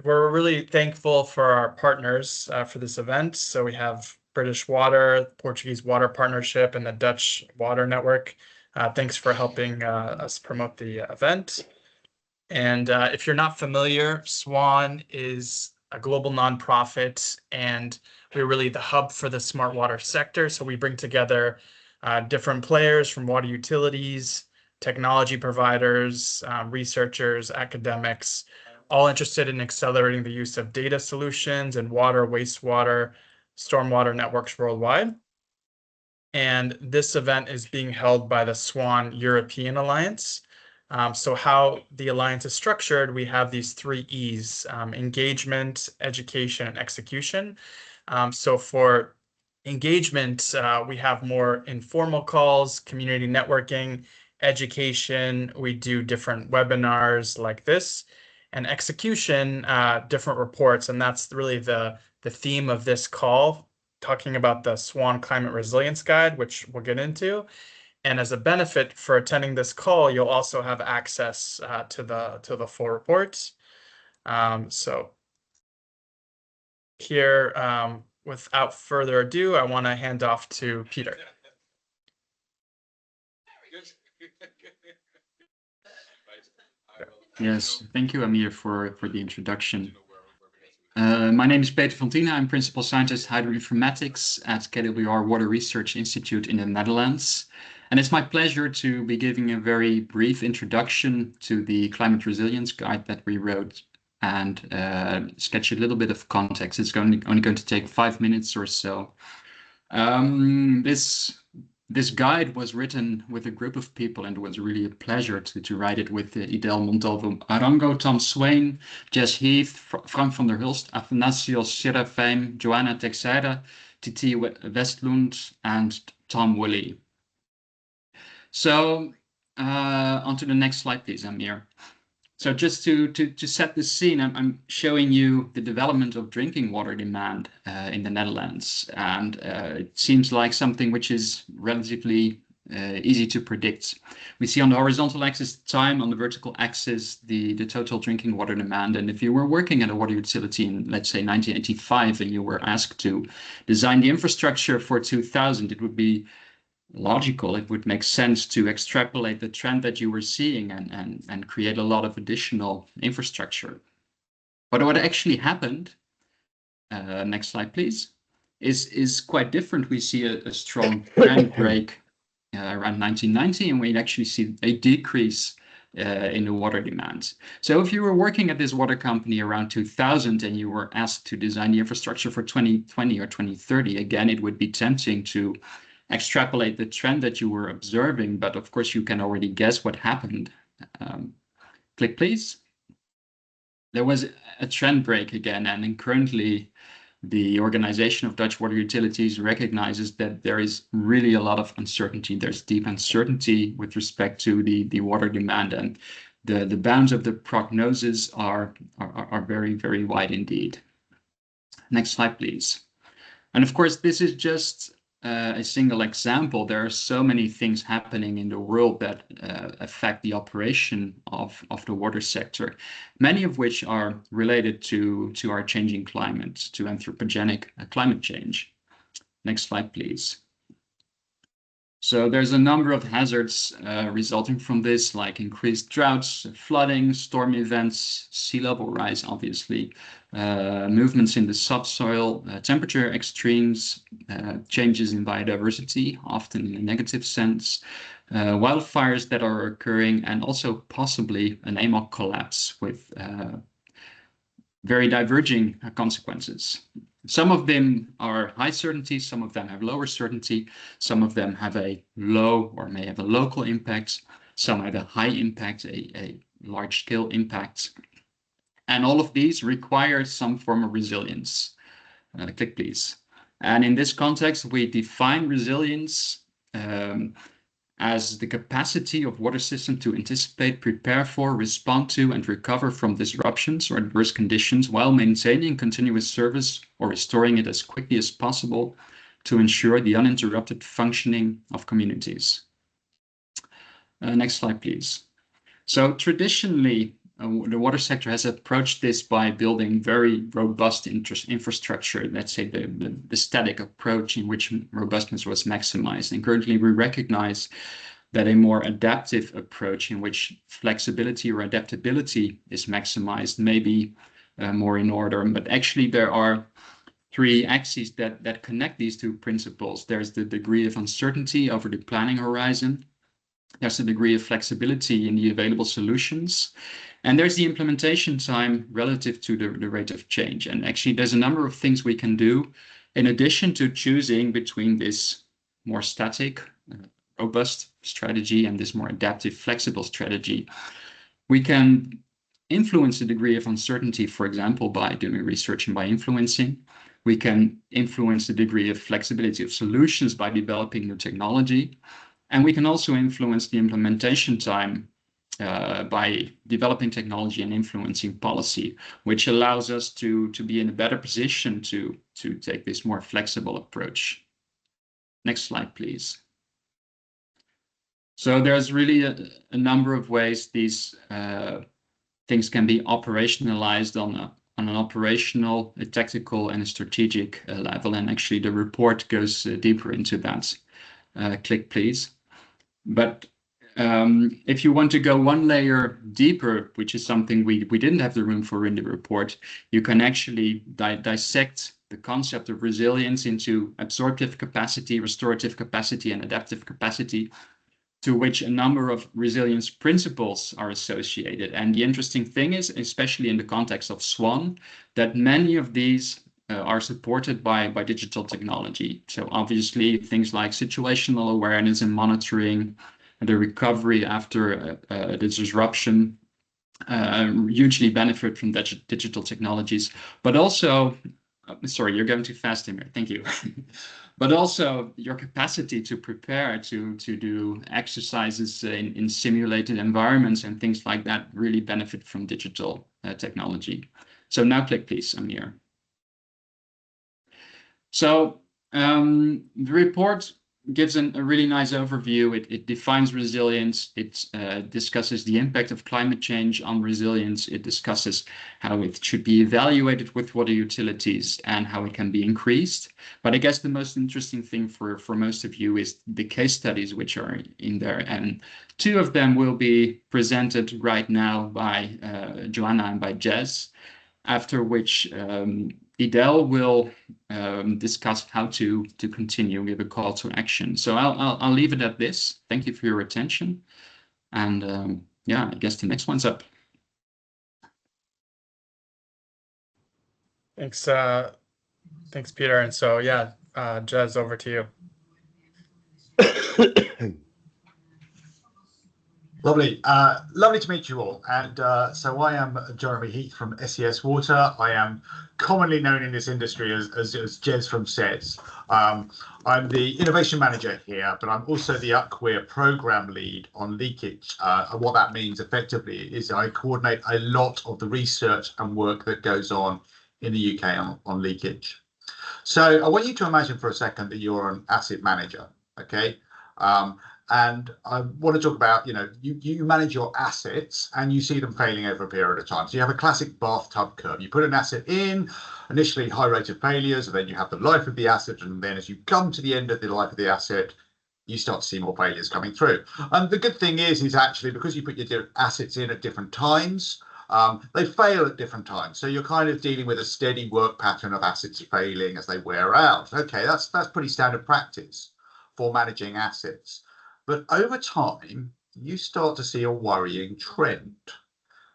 we're really thankful for our partners for this event. So we have British Water, Portuguese Water Partnership, and the Dutch Water Network. Thanks for helping us promote the event. And if you're not familiar, SWAN is a global nonprofit, and we're really the hub for the smart water sector. So we bring together different players from water utilities, technology providers, researchers, academics, all interested in accelerating the use of data solutions and water, wastewater, stormwater networks worldwide. And this event is being held by the SWAN European Alliance. So how the alliance is structured, we have these 3 E's, engagement, education, and execution. So for engagement, we have more informal calls, community networking, education. We do different webinars like this, and execution, different reports. And that's really the theme of this call, talking about the SWAN Climate Resilience Guide, which we'll get into. And as a benefit for attending this call, you'll also have access to the full reports. So here, without further ado, I want to hand off to Peter. Yes, thank you, Amir, for the introduction. My name is Peter van Tienen. I'm Principal Scientist Hydroinformatics at KWR Water Research Institute in the Netherlands. And it's my pleasure to be giving a very brief introduction to the Climate Resilience Guide that we wrote and sketch a little bit of context. It's only going to take 5 minutes or so. This guide was written with a group of people, and it was really a pleasure to write it with Idel Montalvo Arango, Tom Swain, Jess Heath, Frank van der Hulst, Athanasios Serafim, Joanna Teixeira, Titi Westlund, and Tom Woolley. So on to the next slide, please, Amir. So just to set the scene, I'm showing you the development of drinking water demand in the Netherlands. And it seems like something which is relatively easy to predict. We see on the horizontal axis time, on the vertical axis, the total drinking water demand. And if you were working at a water utility in, let's say, 1985, and you were asked to design the infrastructure for 2000, it would be logical, it would make sense to extrapolate the trend that you were seeing and create a lot of additional infrastructure. But what actually happened, next slide please, is quite different. We see a strong trend break around 1990, and we actually see a decrease in the water demand. So if you were working at this water company around 2000 and you were asked to design the infrastructure for 2020 or 2030, again, it would be tempting to extrapolate the trend that you were observing, but of course you can already guess what happened. Click please. There was a trend break again, and currently the Organization of Dutch Water Utilities recognizes that there is really a lot of uncertainty. There's deep uncertainty with respect to the water demand, and the bounds of the prognosis are very, very wide indeed. Next slide, please. And of course, this is just a single example. There are so many things happening in the world that affect the operation of the water sector, many of which are related to our changing climate, to anthropogenic climate change. Next slide, please. So there's a number of hazards resulting from this, like increased droughts, flooding, storm events, sea level rise, obviously, movements in the subsoil, temperature extremes, changes in biodiversity, often in a negative sense, wildfires that are occurring, and also possibly an AMOC collapse with very diverging consequences. Some of them are high certainty, some of them have lower certainty, some of them have a low or may have a local impact, some have a high impact, a large scale impact. And all of these require some form of resilience. Click please. And in this context, we define resilience as the capacity of water system to anticipate, prepare for, respond to, and recover from disruptions or adverse conditions while maintaining continuous service or restoring it as quickly as possible to ensure the uninterrupted functioning of communities. Next slide, please. So traditionally, the water sector has approached this by building very robust infrastructure, let's say the static approach in which robustness was maximized. And currently we recognize that a more adaptive approach in which flexibility or adaptability is maximized may be more in order. But actually there are three axes that connect these two principles. There's the degree of uncertainty over the planning horizon. There's a degree of flexibility in the available solutions. And there's the implementation time relative to the rate of change. And actually, there's a number of things we can do in addition to choosing between this more static, robust strategy and this more adaptive, flexible strategy. We can influence the degree of uncertainty, for example, by doing research and by influencing. We can influence the degree of flexibility of solutions by developing new technology. And we can also influence the implementation time by developing technology and influencing policy, which allows us to be in a better position to take this more flexible approach. Next slide, please. So there's really a number of ways these things can be operationalized on an operational, a tactical, and a strategic level. And actually the report goes deeper into that. Click, please. But if you want to go one layer deeper, which is something we didn't have the room for in the report, you can actually dissect the concept of resilience into absorptive capacity, restorative capacity, and adaptive capacity, to which a number of resilience principles are associated. And the interesting thing is, especially in the context of SWAN, that many of these are supported by digital technology. So obviously things like situational awareness and monitoring, the recovery after the disruption hugely benefit from digital technologies. But also, sorry, you're going too fast, Emir, thank you. But also your capacity to prepare to do exercises in simulated environments and things like that really benefit from digital technology. So now click, please, Amir. So the report gives a really nice overview. It defines resilience. It discusses the impact of climate change on resilience. It discusses how it should be evaluated with water utilities and how it can be increased. But I guess the most interesting thing for most of you is the case studies which are in there. And two of them will be presented right now by Joanna and by Jez, after which Idel will discuss how to continue, give a call to action. So I'll leave it at this. Thank you for your attention. And yeah, I guess the next one's up. Thanks, thanks, Peter. And so, yeah, Jez, over to you. Lovely. Lovely to meet you all. And so I am Jeremy Heath from SES Water. I am commonly known in this industry as Jez from SES. I'm the innovation manager here, but I'm also the UCWEAR program lead on leakage. And what that means effectively is I coordinate a lot of the research and work that goes on in the UK on leakage. So I want you to imagine for a second that you're an asset manager, okay? And I want to talk about, you manage your assets and you see them failing over a period of time. So you have a classic bathtub curve. You put an asset in, initially high rate of failures, and then you have the life of the asset. And then as you come to the end of the life of the asset, you start to see more failures coming through. And the good thing is actually because you put your assets in at different times, they fail at different times. So you're kind of dealing with a steady work pattern of assets failing as they wear out. Okay, that's pretty standard practice for managing assets. But over time, you start to see a worrying trend,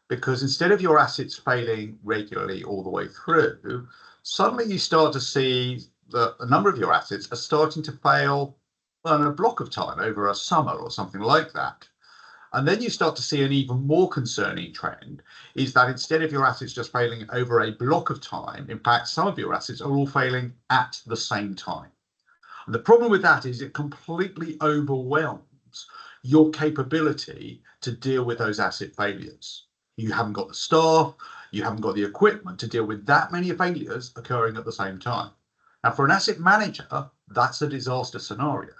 because instead of your assets failing regularly all the way through, suddenly you start to see that a number of your assets are starting to fail on a block of time over a summer or something like that. And then you start to see an even more concerning trend, is that instead of your assets just failing over a block of time, in fact, some of your assets are all failing at the same time. And the problem with that is it completely overwhelms your capability to deal with those asset failures. You haven't got the staff, you haven't got the equipment to deal with that many failures occurring at the same time. Now, for an asset manager, that's a disaster scenario.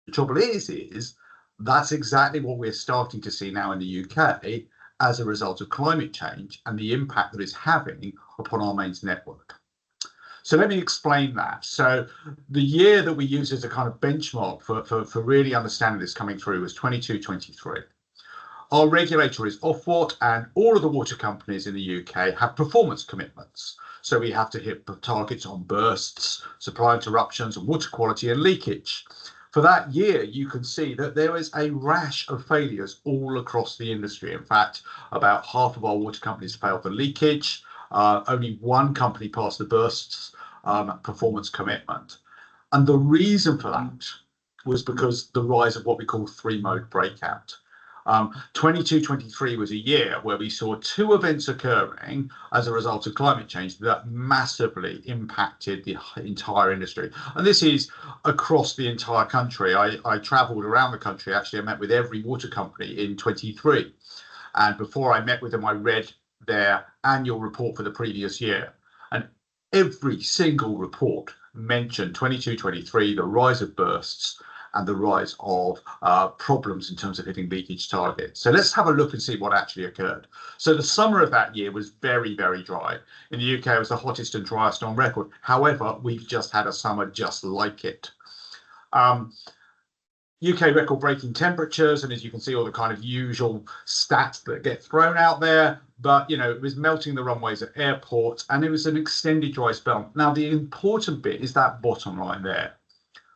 The trouble is that's exactly what we're starting to see now in the UK as a result of climate change and the impact that it's having upon our mains network. So let me explain that. So the year that we use as a kind of benchmark for really understanding this coming through was 22-23. Our regulator is Ofwat, and all of the water companies in the UK have performance commitments. So we have to hit targets on bursts, supply interruptions, and water quality and leakage. For that year, you can see that there is a rash of failures all across the industry. In fact, about half of our water companies failed for leakage. Only one company passed the bursts performance commitment. And the reason for that was because the rise of what we call three-mode breakout. 22-23 was a year where we saw two events occurring as a result of climate change that massively impacted the entire industry. And this is across the entire country. I travelled around the country. Actually, I met with every water company in 23. And before I met with them, I read their annual report for the previous year. And every single report mentioned 22-23, the rise of bursts, and the rise of problems in terms of hitting leakage targets. So let's have a look and see what actually occurred. So the summer of that year was very, very dry. In the UK, it was the hottest and driest on record. However, we've just had a summer just like it. UK record-breaking temperatures, and as you can see, all the kind of usual stats that get thrown out there. But, you know, it was melting the runways at airports, and it was an extended dry spell. Now, the important bit is that bottom line there.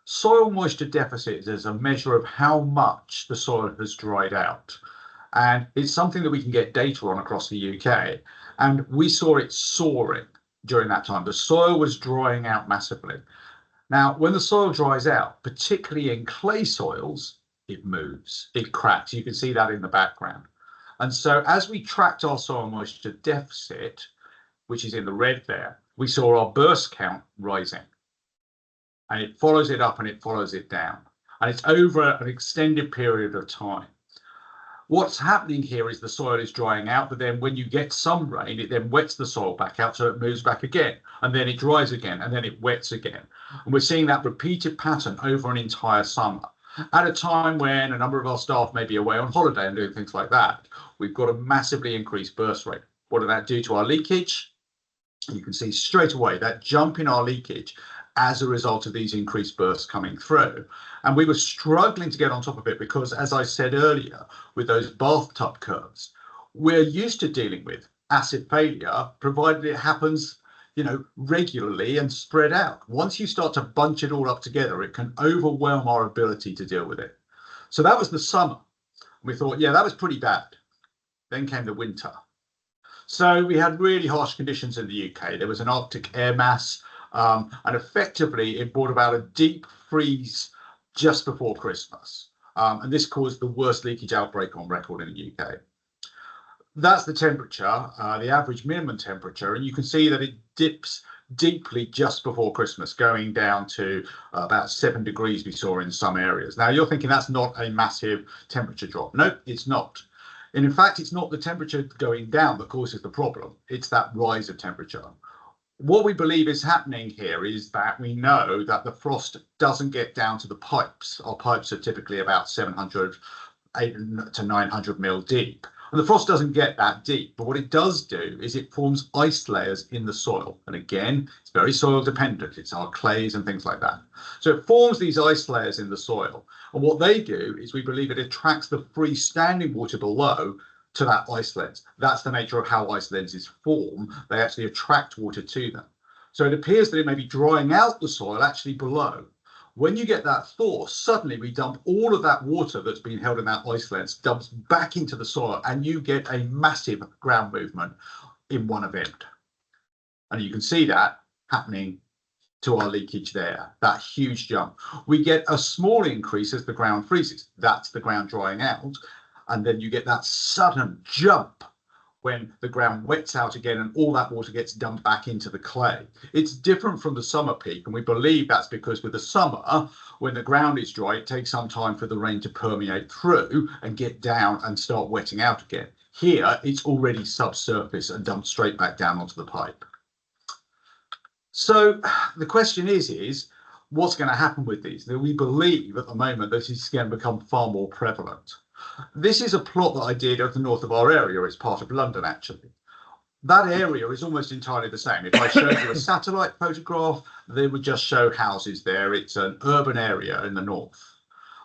Soil moisture deficit is a measure of how much the soil has dried out. And it's something that we can get data on across the UK. And we saw it soaring during that time. The soil was drying out massively. Now, when the soil dries out, particularly in clay soils, it moves, it cracks. You can see that in the background. And so as we tracked our soil moisture deficit, which is in the red there, we saw our burst count rising. And it follows it up and it follows it down. And it's over an extended period of time. What's happening here is the soil is drying out, but then when you get some rain, it then wets the soil back out, so it moves back again, and then it dries again, and then it wets again. And we're seeing that repeated pattern over an entire summer. At a time when a number of our staff may be away on holiday and doing things like that, we've got a massively increased burst rate. What did that do to our leakage? You can see straight away that jump in our leakage as a result of these increased bursts coming through. And we were struggling to get on top of it because, as I said earlier, with those bathtub curves, we're used to dealing with acid failure, provided it happens, you know, regularly and spread out. Once you start to bunch it all up together, it can overwhelm our ability to deal with it. So that was the summer. We thought, yeah, that was pretty bad. Then came the winter. So we had really harsh conditions in the UK. There was an Arctic air mass, and effectively it brought about a deep freeze just before Christmas. And this caused the worst leakage outbreak on record in the UK. That's the temperature, the average minimum temperature, and you can see that it dips deeply just before Christmas, going down to about 7 degrees we saw in some areas. Now you're thinking that's not a massive temperature drop. No, it's not. And in fact, it's not the temperature going down that causes the problem. It's that rise of temperature. What we believe is happening here is that we know that the frost doesn't get down to the pipes. Our pipes are typically about 700 to 900 mil deep. And the frost doesn't get that deep, but what it does do is it forms ice layers in the soil. And again, it's very soil dependent. It's our clays and things like that. So it forms these ice layers in the soil. And what they do is we believe it attracts the freestanding water below to that ice lens. That's the nature of how ice lenses form. They actually attract water to them. So it appears that it may be drying out the soil actually below. When you get that thaw, suddenly we dump all of that water that's been held in that ice lens, dumps back into the soil, and you get a massive ground movement in one event. And you can see that happening to our leakage there, that huge jump. We get a small increase as the ground freezes. That's the ground drying out. And then you get that sudden jump when the ground wets out again and all that water gets dumped back into the clay. It's different from the summer peak, and we believe that's because with the summer, when the ground is dry, it takes some time for the rain to permeate through and get down and start wetting out again. Here, it's already subsurface and dumped straight back down onto the pipe. So the question is what's going to happen with these? Now, we believe at the moment that it's going to become far more prevalent. This is a plot that I did of the north of our area. It's part of London, actually. That area is almost entirely the same. If I showed you a satellite photograph, they would just show houses there. It's an urban area in the north.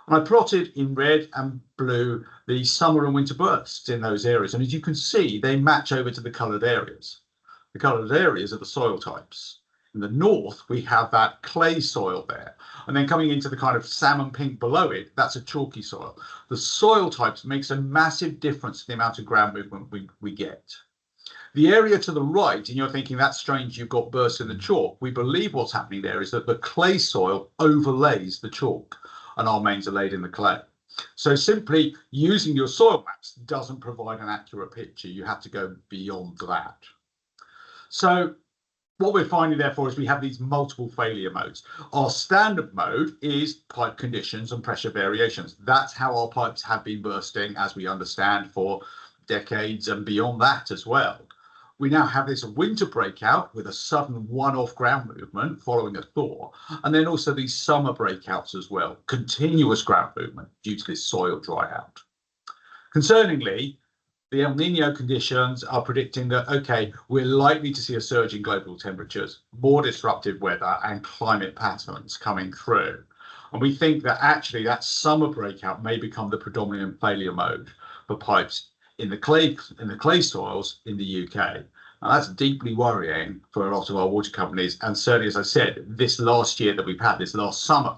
And I plotted in red and blue the summer and winter bursts in those areas. And as you can see, they match over to the coloured areas. The coloured areas are the soil types. In the north, we have that clay soil there. And then coming into the kind of salmon pink below it, that's a chalky soil. The soil types makes a massive difference to the amount of ground movement we get. The area to the right, and you're thinking that's strange, you've got bursts in the chalk. We believe what's happening there is that the clay soil overlays the chalk and our mains are laid in the clay. So simply using your soil maps doesn't provide an accurate picture. You have to go beyond that. So what we're finding, therefore, is we have these multiple failure modes. Our standard mode is pipe conditions and pressure variations. That's how our pipes have been bursting, as we understand, for decades and beyond that as well. We now have this winter breakout with a sudden one-off ground movement following a thaw, and then also these summer breakouts as well, continuous ground movement due to this soil dry out. Concerningly, the El Nino conditions are predicting that, okay, we're likely to see a surge in global temperatures, more disruptive weather and climate patterns coming through. And we think that actually that summer breakout may become the predominant failure mode for pipes in the clay soils in the UK. And that's deeply worrying for a lot of our water companies. And certainly, as I said, this last year that we've had, this last summer,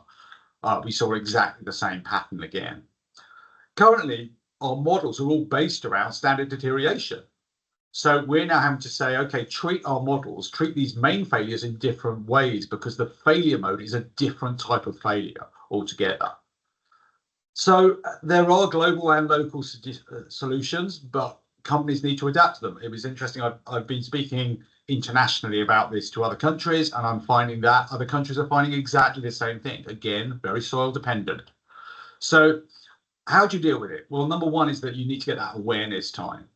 we saw exactly the same pattern again. Currently, our models are all based around standard deterioration. So we're now having to say, okay, treat our models, treat these main failures in different ways because the failure mode is a different type of failure altogether. So there are global and local solutions, but companies need to adapt to them. It was interesting. I've been speaking internationally about this to other countries, and I'm finding that other countries are finding exactly the same thing. Again, very soil dependent. So how do you deal with it? Well, number one is that you need to get that awareness time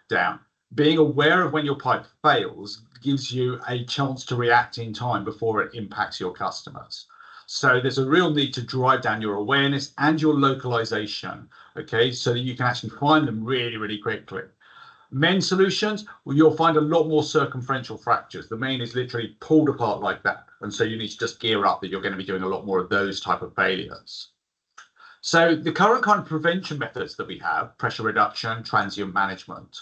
down. Being aware of when your pipe fails gives you a chance to react in time before it impacts your customers. So there's a real need to drive down your awareness and your localization, okay, so that you can actually find them really, really quickly. Main solutions, well, you'll find a lot more circumferential fractures. The main is literally pulled apart like that. And so you need to just gear up that you're going to be doing a lot more of those type of failures. So the current kind of prevention methods that we have, pressure reduction, transient management,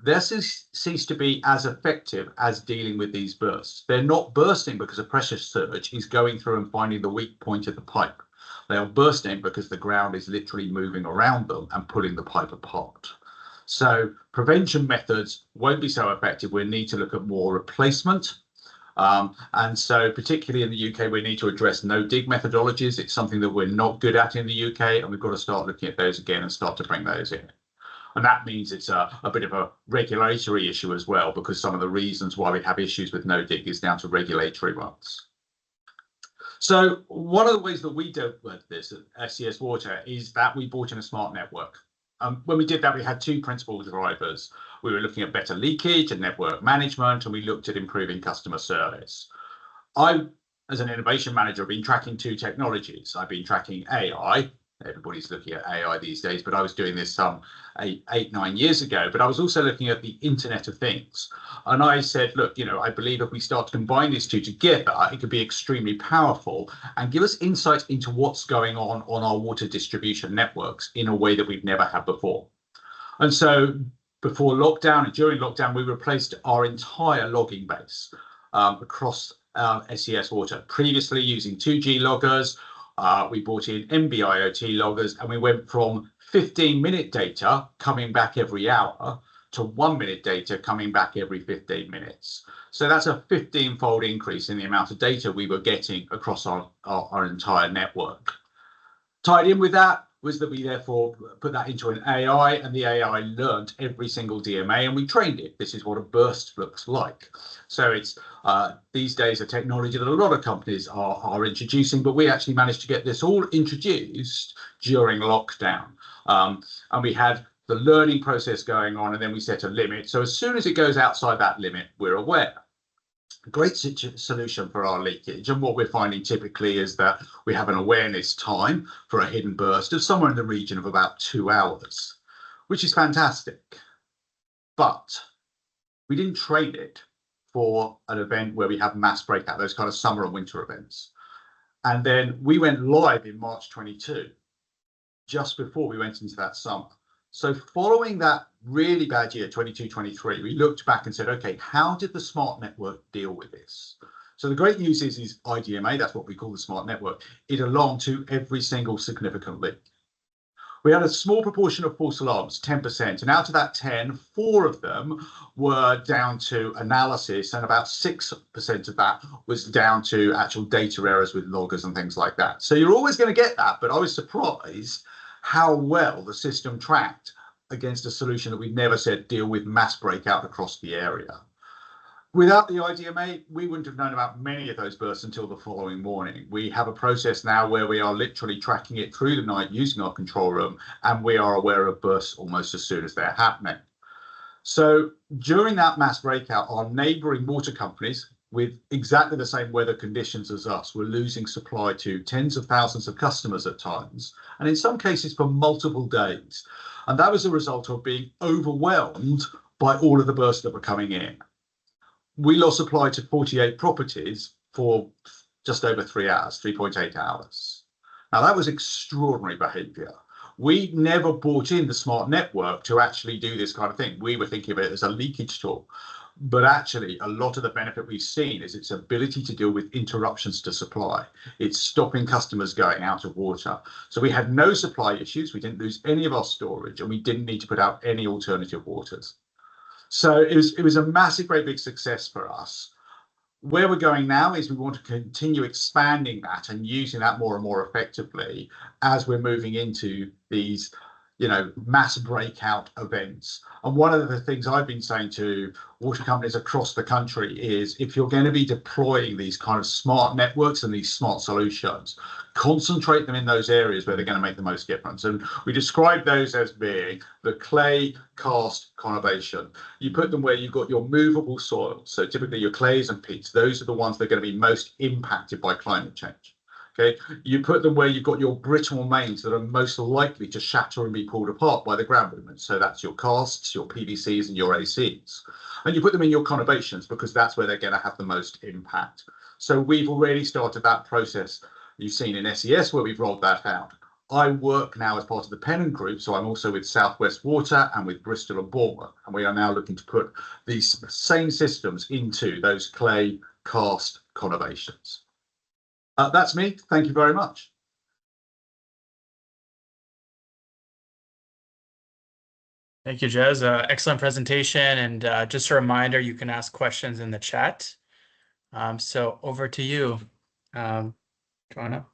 this cease to be as effective as dealing with these bursts. They're not bursting because a pressure surge is going through and finding the weak point of the pipe. They are bursting because the ground is literally moving around them and pulling the pipe apart. So prevention methods won't be so effective. We need to look at more replacement. And so particularly in the UK, we need to address no-dig methodologies. It's something that we're not good at in the UK, and we've got to start looking at those again and start to bring those in. And that means it's a bit of a regulatory issue as well, because some of the reasons why we have issues with no-dig is down to regulatory ones. So one of the ways that we dealt with this at SES Water is that we brought in a smart network. When we did that, we had two principal drivers. We were looking at better leakage and network management, and we looked at improving customer service. I, as an innovation manager, have been tracking two technologies. I've been tracking AI. Everybody's looking at AI these days, but I was doing this some 8-9 years ago. But I was also looking at the Internet of Things. And I said, look, you know, I believe if we start to combine these two together, it could be extremely powerful and give us insight into what's going on our water distribution networks in a way that we've never had before. And so before lockdown and during lockdown, we replaced our entire logging base across SES Water. Previously using 2G loggers, we brought in NB-IoT loggers, and we went from 15-minute data coming back every hour to 1-minute data coming back every 15 minutes. So that's a 15-fold increase in the amount of data we were getting across our entire network. Tied in with that was that we therefore put that into an AI, and the AI learned every single DMA, and we trained it. This is what a burst looks like. So it's these days a technology that a lot of companies are introducing, but we actually managed to get this all introduced during lockdown. And we had the learning process going on, and then we set a limit. So as soon as it goes outside that limit, we're aware. great solution for our leakage. And what we're finding typically is that we have an awareness time for a hidden burst of somewhere in the region of about 2 hours, which is fantastic. But we didn't trade it for an event where we have mass breakout, those kind of summer and winter events. And then we went live in March 22, just before we went into that summer. So following that really bad year, 22-23, we looked back and said, okay, how did the smart network deal with this? So the great news is IDMA, that's what we call the smart network, it alarmed to every single significant leak. We had a small proportion of false alarms, 10%, and out of that 10, 4 of them were down to analysis, and about 6% of that was down to actual data errors with loggers and things like that. So you're always going to get that, but I was surprised how well the system tracked against a solution that we'd never said deal with mass breakout across the area. Without the IDMA, we wouldn't have known about many of those bursts until the following morning. We have a process now where we are literally tracking it through the night using our control room, and we are aware of bursts almost as soon as they're happening. So during that mass breakout, our neighbouring water companies with exactly the same weather conditions as us were losing supply to tens of thousands of customers at times, and in some cases for multiple days. And that was a result of being overwhelmed by all of the bursts that were coming in. We lost supply to 48 properties for just over 3 hours, 3.8 hours. Now that was extraordinary behaviour. We never brought in the smart network to actually do this kind of thing. We were thinking of it as a leakage tool. But actually, a lot of the benefit we've seen is its ability to deal with interruptions to supply. It's stopping customers going out of water. So we had no supply issues. We didn't lose any of our storage, and we didn't need to put out any alternative waters. So it was a massive, great big success for us. Where we're going now is we want to continue expanding that and using that more and more effectively as we're moving into these, mass breakout events. And one of the things I've been saying to water companies across the country is if you're going to be deploying these kind of smart networks and these smart solutions, concentrate them in those areas where they're going to make the most difference. And we describe those as being the clay, karst, conurbation. You put them where you've got your movable soils. So typically your clays and peats, those are the ones that are going to be most impacted by climate change. Okay, you put them where you've got your brittle mains that are most likely to shatter and be pulled apart by the ground movement. So that's your karsts, your PVCs, and your ACs. And you put them in your conurbations because that's where they're going to have the most impact. So we've already started that process. You've seen in SES where we've rolled that out. I work now as part of the Pennant Group, so I'm also with South West Water and with Bristol and Bournemouth, and we are now looking to put these same systems into those clay, karst conurbations. That's me. Thank you very much. Thank you, Jez. Excellent presentation. And just a reminder, you can ask questions in the chat. So over to you, Joanna.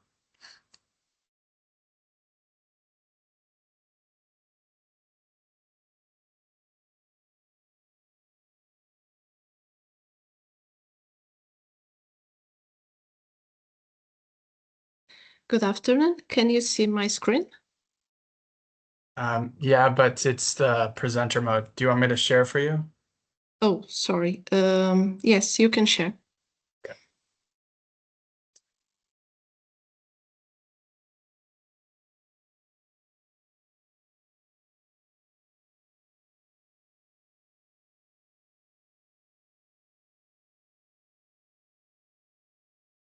Good afternoon. Can you see my screen? Yeah, but it's the presenter mode. Do you want me to share for you? Oh, sorry. Yes, you can share. Okay.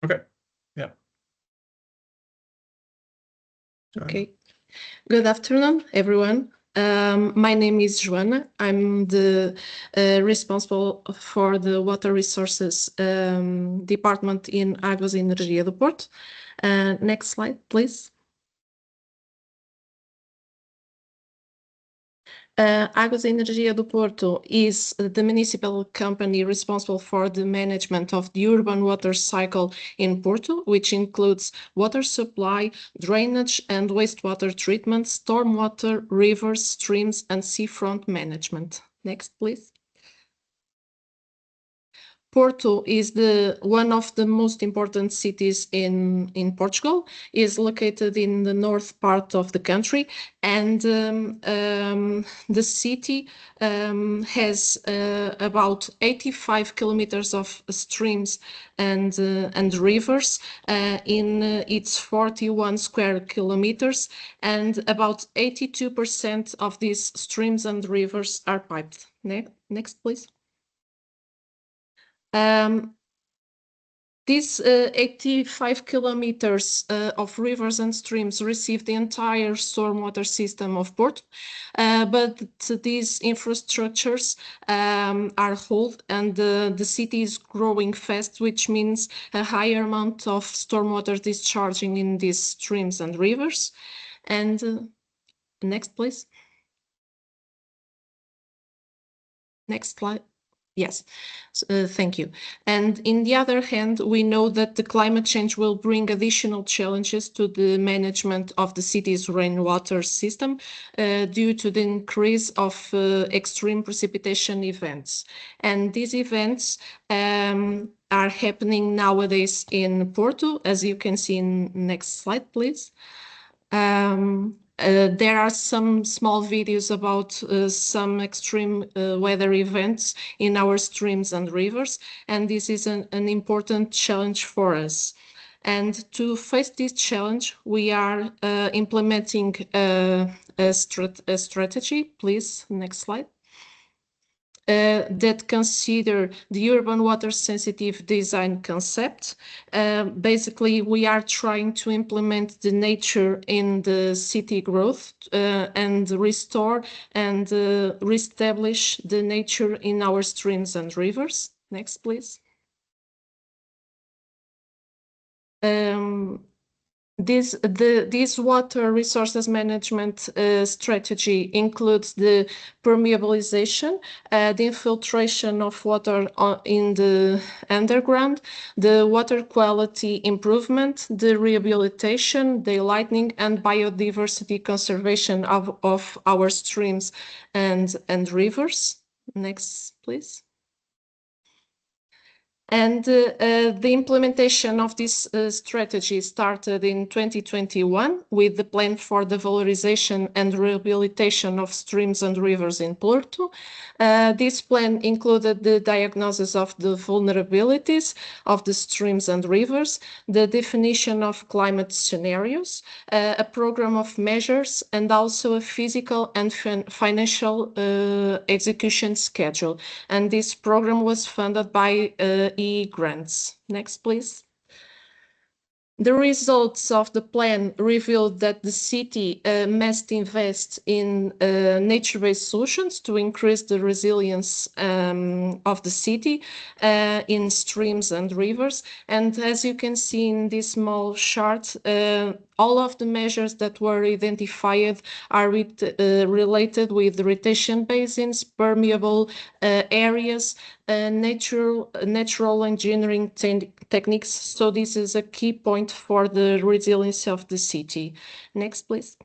Okay. Yeah. Okay. Good afternoon, everyone. My name is Joana. I'm the responsible for the water resources department in Águas e Energia do Porto. Next slide, please. Águas e Energia do Porto is the municipal company responsible for the management of the urban water cycle in Porto, which includes water supply, drainage and wastewater treatment, stormwater, rivers, streams, and seafront management. Next, please. Porto is one of the most important cities in Portugal. Is located in the north part of the country, and the city has about 85 kilometers of streams and rivers in its 41 square kilometers, and about 82% of these streams and rivers are piped. Next, please. These 85 kilometers of rivers and streams receive the entire stormwater system of Porto, but these infrastructures are old, and the city is growing fast, which means a higher amount of stormwater discharging in these streams and rivers. And next, please. Next slide. Yes, thank you. And in the other hand, we know that the climate change will bring additional challenges to the management of the city's rainwater system due to the increase of extreme precipitation events. And these events are happening nowadays in Porto, as you can see in next slide, please. There are some small videos about some extreme weather events in our streams and rivers, and this is an important challenge for us. And to face this challenge, we are implementing a strategy. Please, next slide. That consider the urban water sensitive design concept. Basically, we are trying to implement the nature in the city growth and restore and reestablish the nature in our streams and rivers. Next, please. This water resources management strategy includes the permeabilization, the infiltration of water in the underground, the water quality improvement, the rehabilitation, the lightening, and biodiversity conservation of our streams and rivers. Next, please. And the implementation of this strategy started in 2021 with the plan for the valorization and rehabilitation of streams and rivers in Porto. This plan included the diagnosis of the vulnerabilities of the streams and rivers, the definition of climate scenarios, a program of measures, and also a physical and financial execution schedule. And this program was funded by grants. Next, please. The results of the plan revealed that the city must invest in nature-based solutions to increase the resilience of the city in streams and rivers. And as you can see in this small chart, all of the measures that were identified are related with retention basins, permeable areas, natural engineering techniques. So this is a key point for the resilience of the city. Next, please.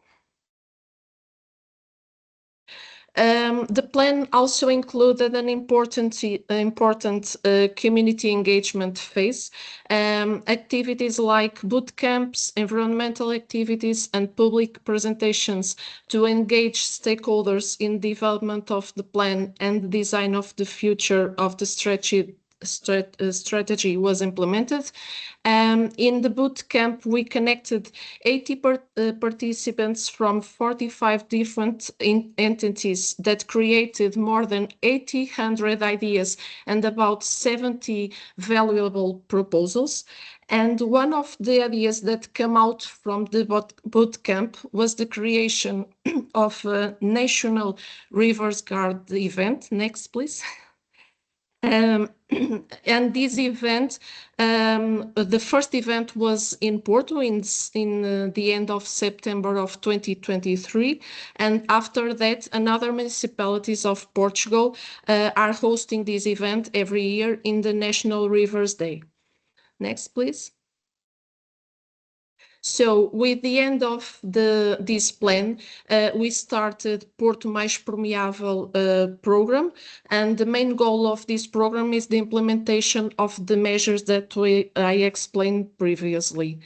The plan also included an important community engagement phase. Activities like bootcamps, environmental activities, and public presentations to engage stakeholders in development of the plan and design of the future of the strategy was implemented. In the boot camp, we connected 80 participants from 45 different entities that created more than 800 ideas and about 70 valuable proposals. And one of the ideas that came out from the boot camp was the creation of a National Rivers Guard event. Next, please. And this event, the first event was in Porto in the end of September of 2023. And after that, another municipalities of Portugal are hosting this event every year in the National Rivers Day. Next, please. So with the end of this plan, we started Porto+Permeable program, and the main goal of this program is the implementation of the measures that I explained previously.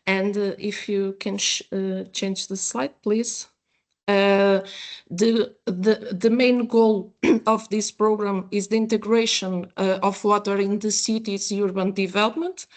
And if you can change the slide, please. The main goal of this program is the integration of water in the city's urban development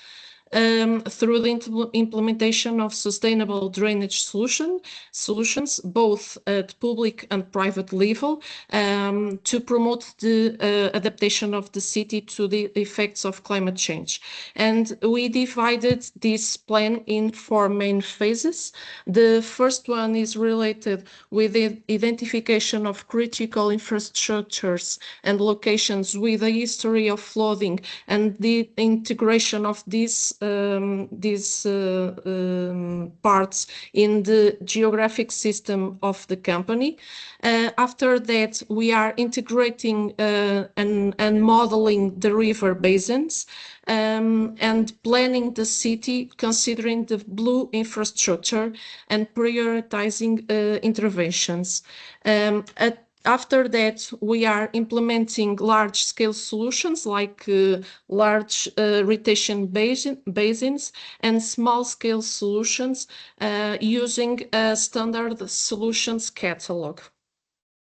through the implementation of sustainable drainage solutions, both at public and private level, to promote the adaptation of the city to the effects of climate change. And we divided this plan in 4 main phases. The first one is related with the identification of critical infrastructures and locations with a history of flooding and the integration of these parts in the geographic system of the company. After that, we are integrating and modeling the river basins and planning the city considering the blue infrastructure and prioritizing interventions. After that, we are implementing large-scale solutions like large retention basins and small-scale solutions using a standard solutions catalog.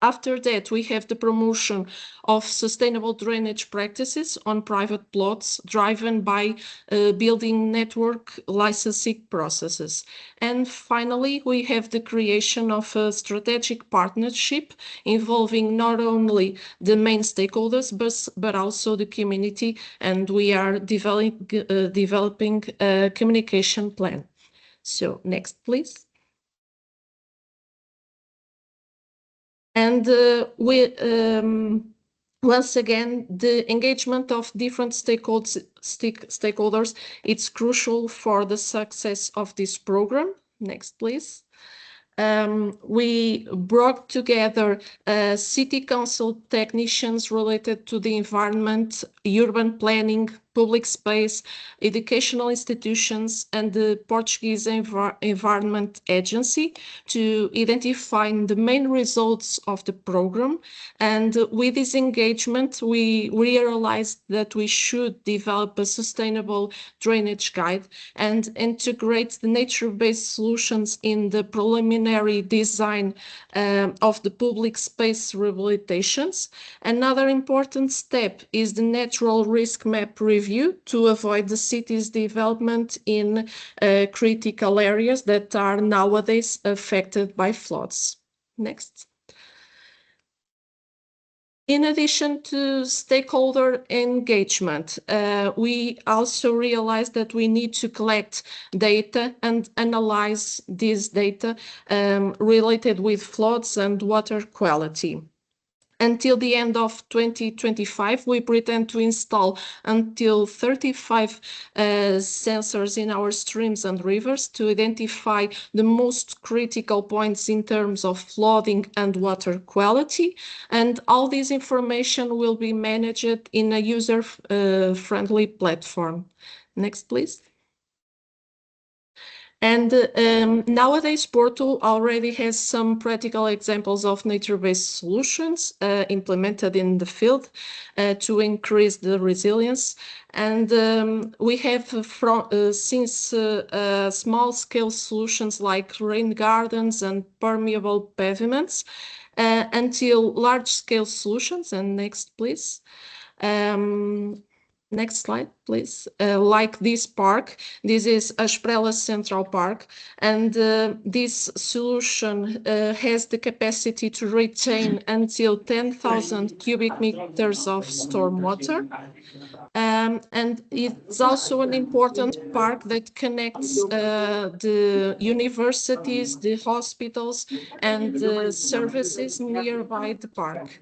After that, we have the promotion of sustainable drainage practices on private plots driven by building network licensing processes. And finally, we have the creation of a strategic partnership involving not only the main stakeholders, but also the community, and we are developing a communication plan. So next, please. And once again, the engagement of different stakeholders, it's crucial for the success of this program. Next, please. We brought together city council technicians related to the environment, urban planning, public space, educational institutions, and the Portuguese Environment Agency to identify the main results of the program. And with this engagement, we realized that we should develop a sustainable drainage guide and integrate the nature-based solutions in the preliminary design of the public space rehabilitations. Another important step is the natural risk map review to avoid the city's development in critical areas that are nowadays affected by floods. Next. In addition to stakeholder engagement, we also realized that we need to collect data and analyze this data related with floods and water quality. Until the end of 2025, we pretend to install until 35 sensors in our streams and rivers to identify the most critical points in terms of flooding and water quality. And all this information will be managed in a user-friendly platform. Next, please. And nowadays, Porto already has some practical examples of nature-based solutions implemented in the field to increase the resilience. And we have since small-scale solutions like rain gardens and permeable pavements until large-scale solutions. And next, please. Next slide, please. Like this park, this is Asprela Central Park, and this solution has the capacity to retain until 10,000 cubic meters of stormwater. And it's also an important park that connects the universities, the hospitals, and the services nearby the park.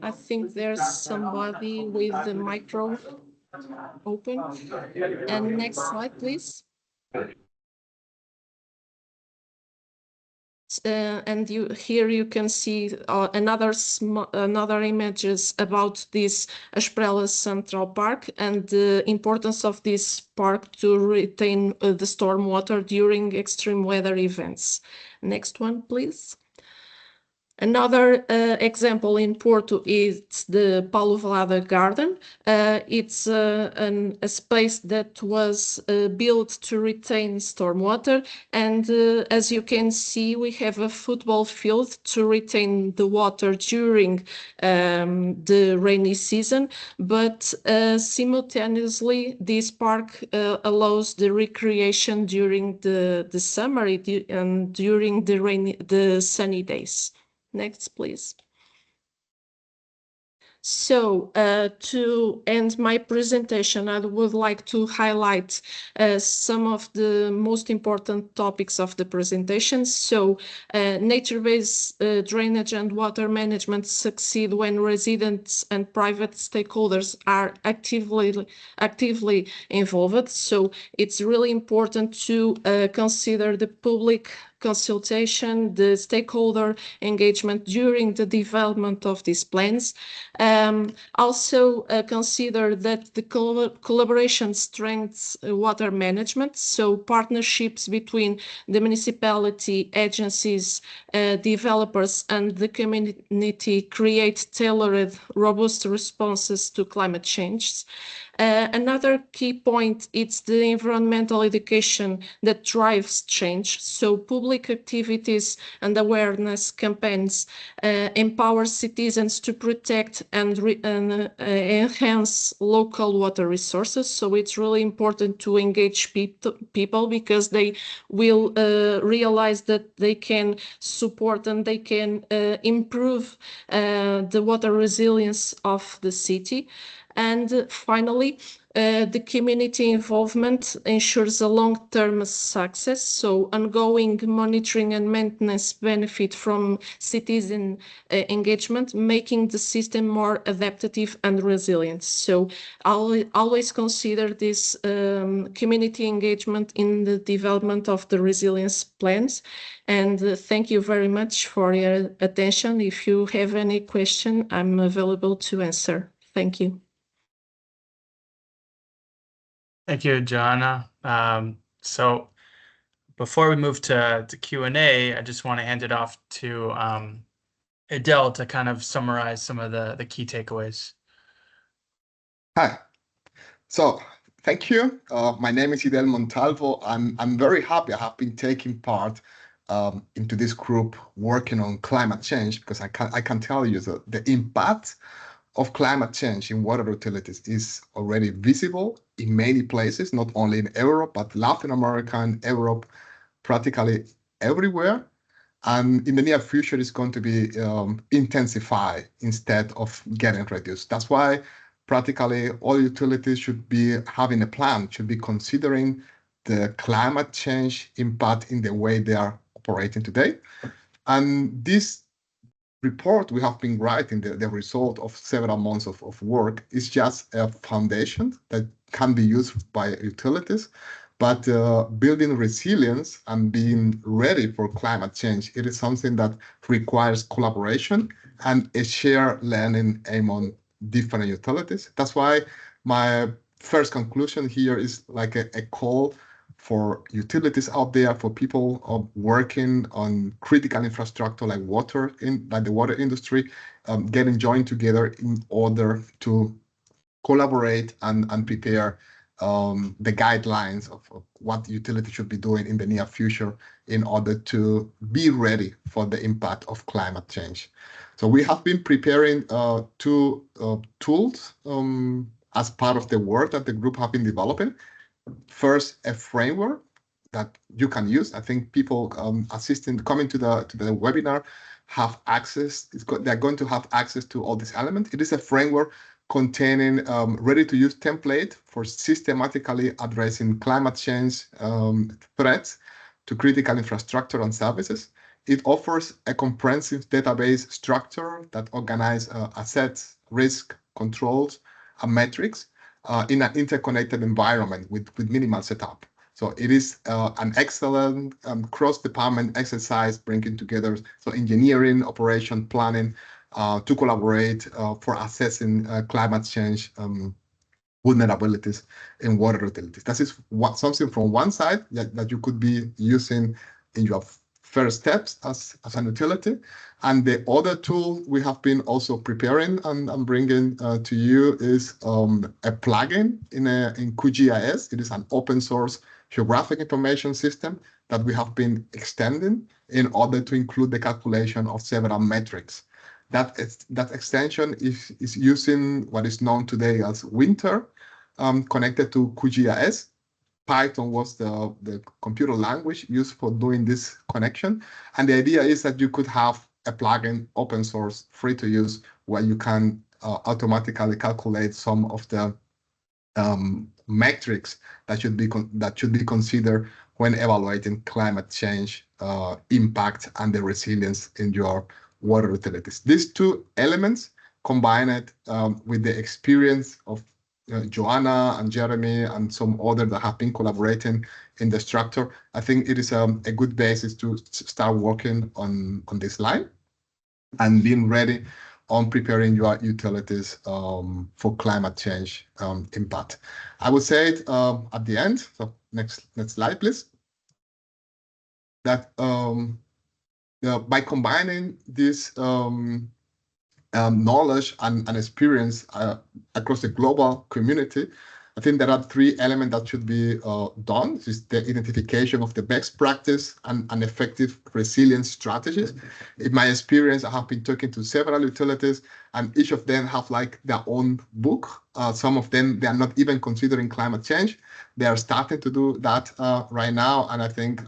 I think there's somebody with the micro open. And next slide, please. and here you can see another images about this Asprella Central Park and the importance of this park to retain the storm water during extreme weather events. Next one, please. Another example in Porto is the Paulo Valada Garden. It's a space that was built to retain stormwater, and as you can see, we have a football field to retain the water during the rainy season, but simultaneously this park allows the recreation during the summer and during the sunny days. Next, please. So to end my presentation, I would like to highlight some of the most important topics of the presentation. So nature-based drainage and water management succeed when residents and private stakeholders are actively involved. So it's really important to consider the public consultation, the stakeholder engagement during the development of these plans. Also consider that the collaboration strengthens water management, so partnerships between the municipality, agencies, developers and the community create tailored, robust responses to climate change. Another key point is the environmental education that drives change. So public activities and awareness campaigns empower citizens to protect and enhance local water resources. So it's really important to engage people because they will realize that they can support and they can improve the water resilience of the city. And finally, the community involvement ensures a long-term success. So ongoing monitoring and maintenance benefit from citizen engagement, making the system more adaptive and resilient. So I'll always consider this community engagement in the development of the resilience plans. And thank you very much for your attention. If you have any question, I'm available to answer. Thank you. Thank you, Joanna. So before we move to Q&A, I just want to hand it off to Adele to kind of summarize some of the key takeaways. Hi. So thank you. My name is Adele Montalvo. I'm very happy I have been taking part into this group working on climate change because I can tell you that the impact of climate change in water utilities is already visible in many places, not only in Europe, but Latin America and Europe, practically everywhere. And in the near future, it's going to be intensified instead of getting reduced. That's why practically all utilities should be having a plan, should be considering the climate change impact in the way they are operating today. And this report we have been writing, the result of several months of work, is just a foundation that can be used by utilities. But building resilience and being ready for climate change, it is something that requires collaboration and a shared learning among different utilities. That's why my first conclusion here is like a call for utilities out there, for people working on critical infrastructure like water, like the water industry, getting joined together in order to collaborate and prepare the guidelines of what utility should be doing in the near future in order to be ready for the impact of climate change. So we have been preparing two tools as part of the work that the group have been developing. First, a framework that you can use. I think people coming to the webinar have access. They're going to have access to all these elements. It is a framework containing ready-to-use template for systematically addressing climate change threats to critical infrastructure and services. It offers a comprehensive database structure that organizes assets, risk, controls, and metrics in an interconnected environment with minimal setup. So it is an excellent cross-department exercise, bringing together engineering, operation, planning to collaborate for assessing climate change vulnerabilities in water utilities. That is something from one side that you could be using in your first steps as an utility. And the other tool we have been also preparing and bringing to you is a plugin in QGIS. It is an open source geographic information system that we have been extending in order to include the calculation of several metrics. That extension is using what is known today as Winter, connected to QGIS. Python was the computer language used for doing this connection. And the idea is that you could have a plugin, open source, free to use, where you can automatically calculate some of the metrics that should be considered when evaluating climate change impact and the resilience in your water utilities. These two elements combined with the experience of Joanna and Jeremy and some others that have been collaborating in the structure, I think it is a good basis to start working on this line and being ready on preparing your utilities for climate change impact. I would say it at the end, so next slide, please, that by combining this knowledge and experience across the global community, I think there are three elements that should be done. This is the identification of the best practice and effective resilience strategies. In my experience, I have been talking to several utilities, and each of them have like their own book. Some of them, they are not even considering climate change. They are starting to do that right now, and I think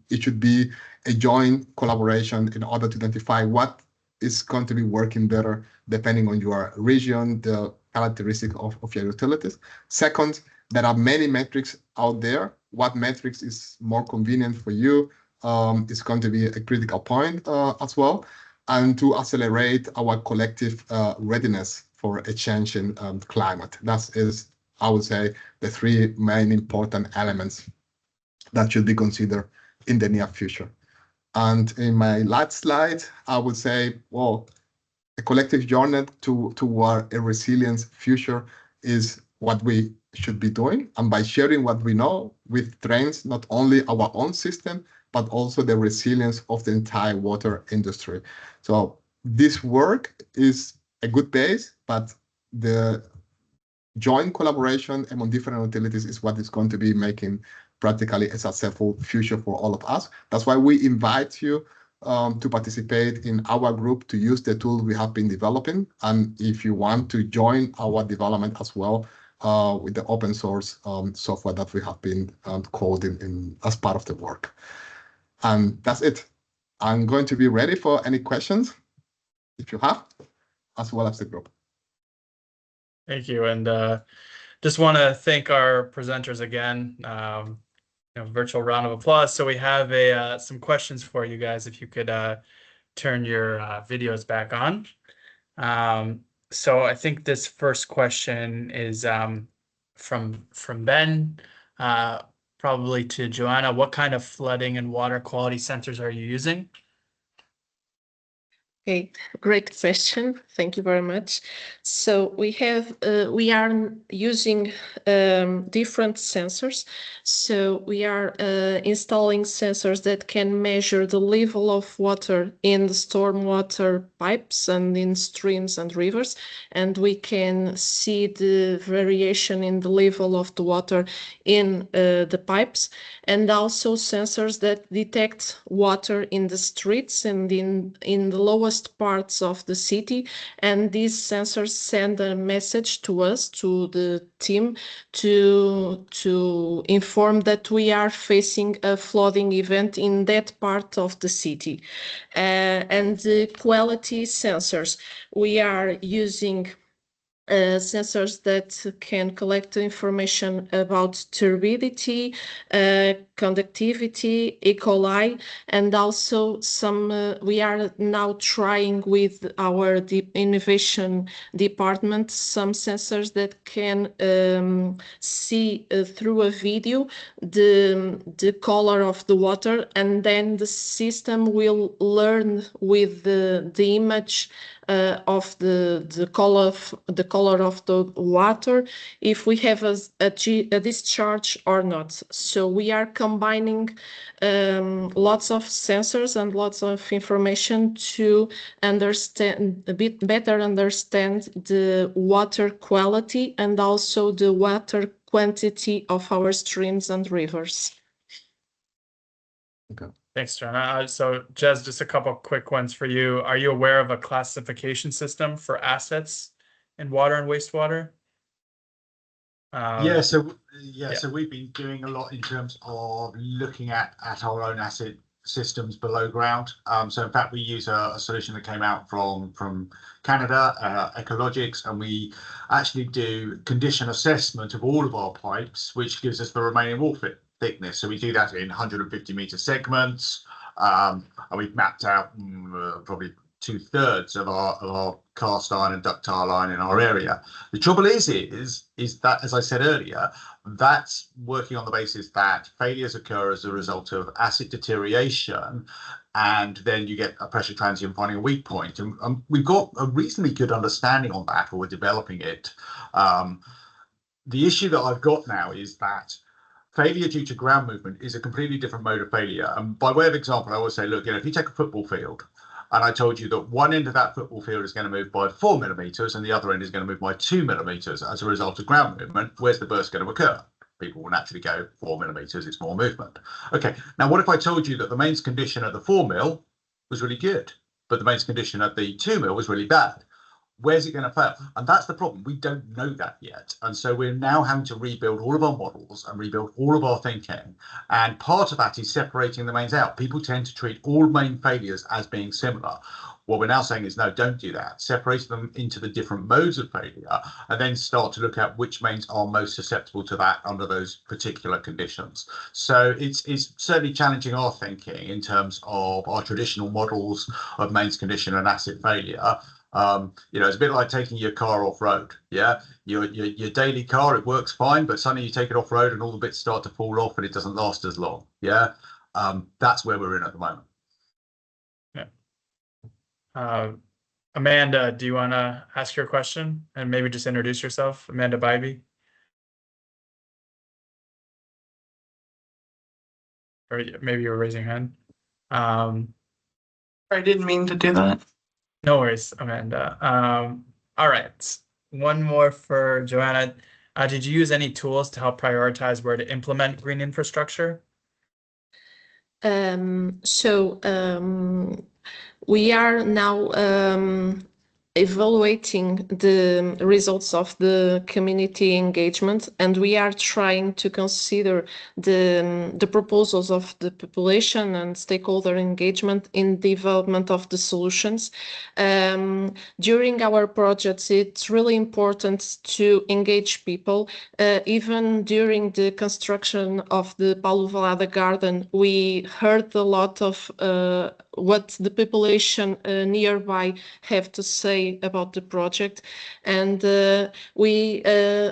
it should be a joint collaboration in order to identify what is going to be working better depending on your region, the characteristic of your utilities. Second, there are many metrics out there. What metrics is more convenient for you is going to be a critical point as well, and to accelerate our collective readiness for a change in climate. That is, I would say, the three main important elements that should be considered in the near future. And in my last slide, I would say, well, a collective journey toward a resilient future is what we should be doing. And by sharing what we know with trains, not only our own system, but also the resilience of the entire water industry. So this work is a good base, but the joint collaboration among different utilities is what is going to be making practically a successful future for all of us. That's why we invite you to participate in our group, to use the tool we have been developing. And if you want to join our development as well with the open source software that we have been coding as part of the work. And that's it. I'm going to be ready for any questions if you have, as well as the group. Thank you. And just want to thank our presenters again. Virtual round of applause. So we have some questions for you guys, if you could turn your videos back on. So I think this first question is from Ben, probably to Joanna. What kind of flooding and water quality sensors are you using? Okay, great question. Thank you very much. So we are using different sensors. So we are installing sensors that can measure the level of water in the stormwater pipes and in streams and rivers, and we can see the variation in the level of the water in the pipes, and also sensors that detect water in the streets and in the lowest parts of the city, and these sensors send a message to us, to the team, to inform that we are facing a flooding event in that part of the city. And the quality sensors, we are using sensors that can collect information about turbidity, conductivity, E. coli, and also we are now trying with our innovation department some sensors that can see through a video the color of the water, and then the system will learn with the image of the color of the water if we have a discharge or not. So we are combining lots of sensors and lots of information to understand a bit better understand the water quality and also the water quantity of our streams and rivers. Okay. Thanks, John. So, Jez, just a couple quick ones for you. Are you aware of a classification system for assets in water and wastewater? So we've been doing a lot in terms of looking at our own asset systems below ground. So in fact, we use a solution that came out from Canada, Ecologics, and we actually do condition assessment of all of our pipes, which gives us the remaining wall thickness. So we do that in 150-meter segments, and we've mapped out probably 2/3 of our cast iron and ductile iron in our area. The trouble is that, as I said earlier, that's working on the basis that failures occur as a result of acid deterioration, and then you get a pressure transient finding a weak point. And we've got a reasonably good understanding on that, or we're developing it. The issue that I've got now is that failure due to ground movement is a completely different mode of failure. And by way of example, I always say, look, if you take a football field, and I told you that one end of that football field is going to move by 4 millimeters and the other end is going to move by 2 millimeters as a result of ground movement, where's the burst going to occur? People will naturally go 4 millimeters, it's more movement. Okay, now what if I told you that the mains condition at the 4 mil was really good, but the mains condition at the 2 mil was really bad? Where's it going to fail? And that's the problem. We don't know that yet. And so we're now having to rebuild all of our models and rebuild all of our thinking. And part of that is separating the mains out. People tend to treat all main failures as being similar. What we're now saying is, no, don't do that. Separate them into the different modes of failure and then start to look at which mains are most susceptible to that under those particular conditions. So it's certainly challenging our thinking in terms of our traditional models of mains condition and asset failure. It's a bit like taking your car off road. Yeah, your daily car, it works fine, but suddenly you take it off road and all the bits start to fall off and it doesn't last as long. Yeah, that's where we're in at the moment. Yeah. Amanda, do you want to ask your question and maybe just introduce yourself? Amanda Bybee. Or maybe you're raising your hand. I didn't mean to do that. No worries, Amanda. All right. One more for Joanna. Did you use any tools to help prioritize where to implement green infrastructure? We are now evaluating the results of the community engagement, and we are trying to consider the proposals of the population and stakeholder engagement in development of the solutions. During our projects, it's really important to engage people. Even during the construction of the Paulo Valada garden, we heard a lot of what the population nearby have to say about the project, and we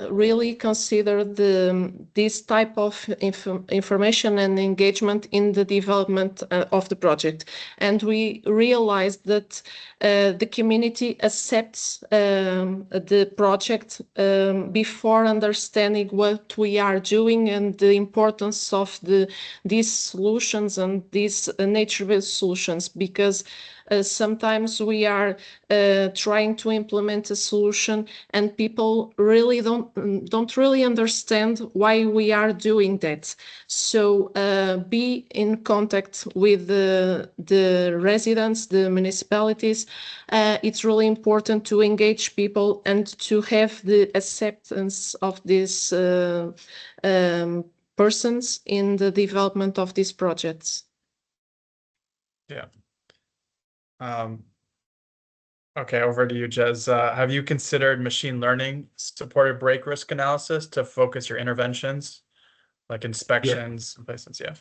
really consider this type of information and engagement in the development of the project. And we realized that the community accepts the project before understanding what we are doing and the importance of these solutions and these nature-based solutions, because sometimes we are trying to implement a solution and people really don't really understand why we are doing that. So be in contact with the residents, the municipalities. It's really important to engage people and to have the acceptance of these persons in the development of these projects. Yeah. Okay, over to you, Jez. Have you considered machine learning supported break risk analysis to focus your interventions, like inspections and placements? Yeah.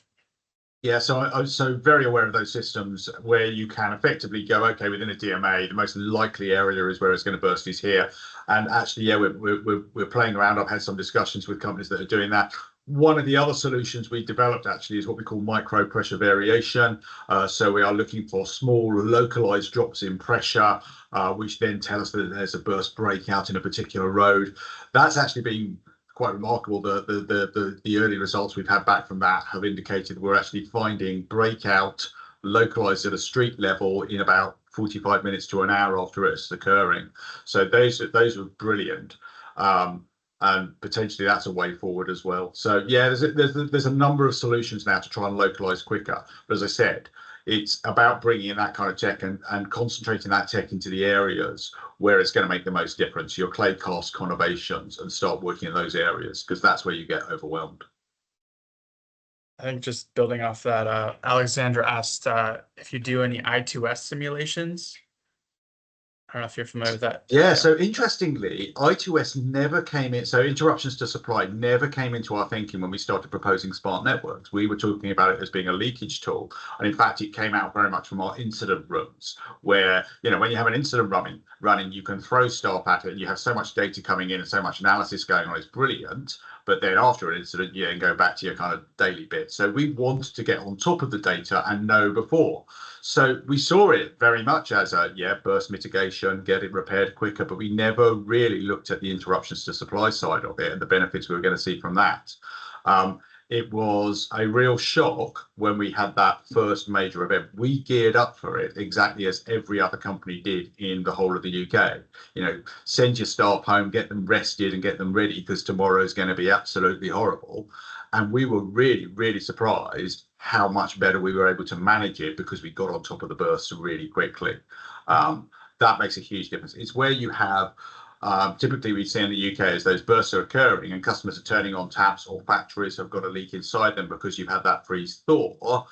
Yeah, so I'm so very aware of those systems where you can effectively go, okay, within a DMA, the most likely area is where it's going to burst is here. And actually, yeah, we're playing around. I've had some discussions with companies that are doing that. One of the other solutions we developed actually is what we call micro pressure variation. So we are looking for small localized drops in pressure, which then tell us that there's a burst breakout in a particular road. That's actually been quite remarkable. The early results we've had back from that have indicated we're actually finding breakout localized at a street level in about 45 minutes to an hour after it's occurring. So those were brilliant. And potentially that's a way forward as well. So yeah, there's a number of solutions now to try and localize quicker. But as I said, it's about bringing in that kind of tech and concentrating that tech into the areas where it's going to make the most difference, your clay cast conurbations, and start working in those areas, because that's where you get overwhelmed. I think just building off that, Alexandra asked if you do any I2S simulations. I don't know if you're familiar with that. Yeah, so interestingly, I2S never came in. So interruptions to supply never came into our thinking when we started proposing smart networks. We were talking about it as being a leakage tool. And in fact, it came out very much from our incident rooms where, when you have an incident running, you can throw stuff at it and you have so much data coming in and so much analysis going on. It's brilliant. But then after an incident, you can go back to your kind of daily bit. So we want to get on top of the data and know before. So we saw it very much as a, burst mitigation, get it repaired quicker, but we never really looked at the interruptions to supply side of it and the benefits we were going to see from that. It was a real shock when we had that first major event. We geared up for it exactly as every other company did in the whole of the UK. Send your staff home, get them rested and get them ready, because tomorrow is going to be absolutely horrible. And we were really, really surprised how much better we were able to manage it because we got on top of the bursts really quickly. That makes a huge difference. It's where you have, typically we see in the UK as those bursts are occurring and customers are turning on taps, or factories have got a leak inside them because you've had that freeze thaw.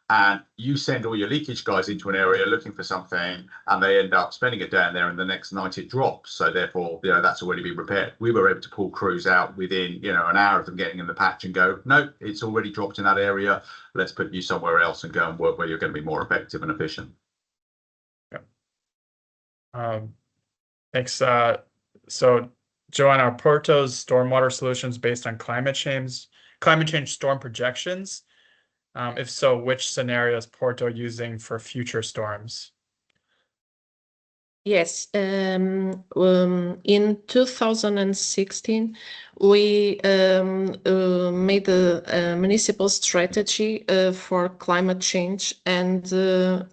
And you send all your leakage guys into an area looking for something, and they end up spending a day in there, and the next night it drops. So therefore, that's already been repaired. We were able to pull crews out within, an hour of them getting in the patch and go, no, it's already dropped in that area. Let's put you somewhere else and go and work where you're going to be more effective and efficient. Yeah. Thanks. So, Joanne, are Porto's stormwater solutions based on climate change storm projections? If so, which scenario is Porto using for future storms? Yes, in 2016, we made a municipal strategy for climate change, and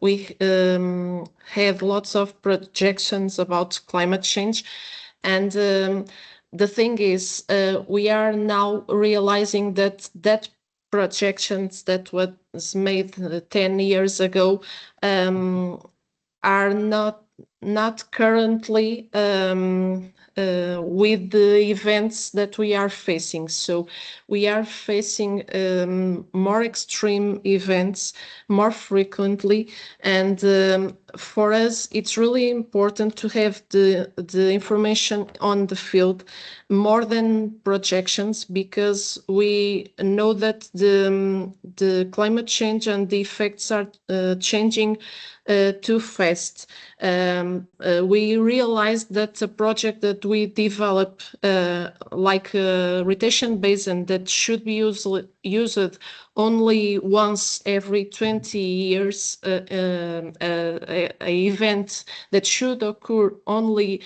we have lots of projections about climate change. And the thing is, we are now realizing that projections that was made 10 years ago are not currently with the events that we are facing. So we are facing more extreme events more frequently, and for us it's really important to have the information on the field more than projections, because we know that the climate change and the effects are changing too fast. We realized that a project that we develop, like a retention basin that should be used only once every 20 years, an event that should occur only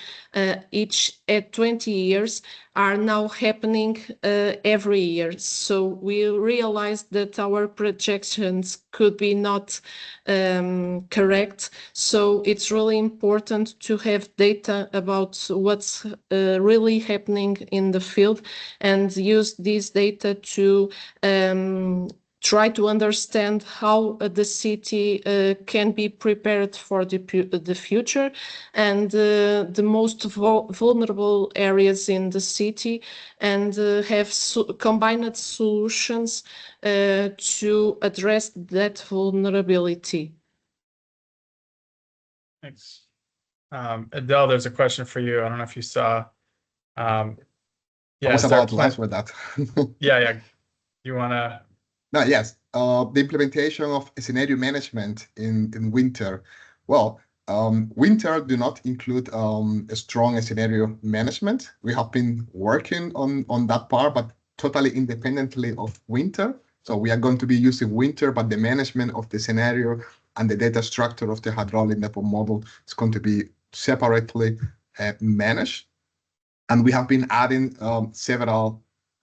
each at 20 years, are now happening every year. So we realized that our projections could be not correct. So it's really important to have data about what's really happening in the field, and use this data to try to understand how the city can be prepared for the future, and the most vulnerable areas in the city, and have combined solutions to address that vulnerability. Thanks. Adele, there's a question for you. I don't know if you saw. I Yeah, was is there a about to plan? answer that. Yeah. You wanna? No, yes. The implementation of scenario management in winter. Well, winter do not include a strong scenario management. We have been working on that part, but totally independently of winter. So we are going to be using winter, but the management of the scenario and the data structure of the hydraulic network model is going to be separately managed. And we have been adding several,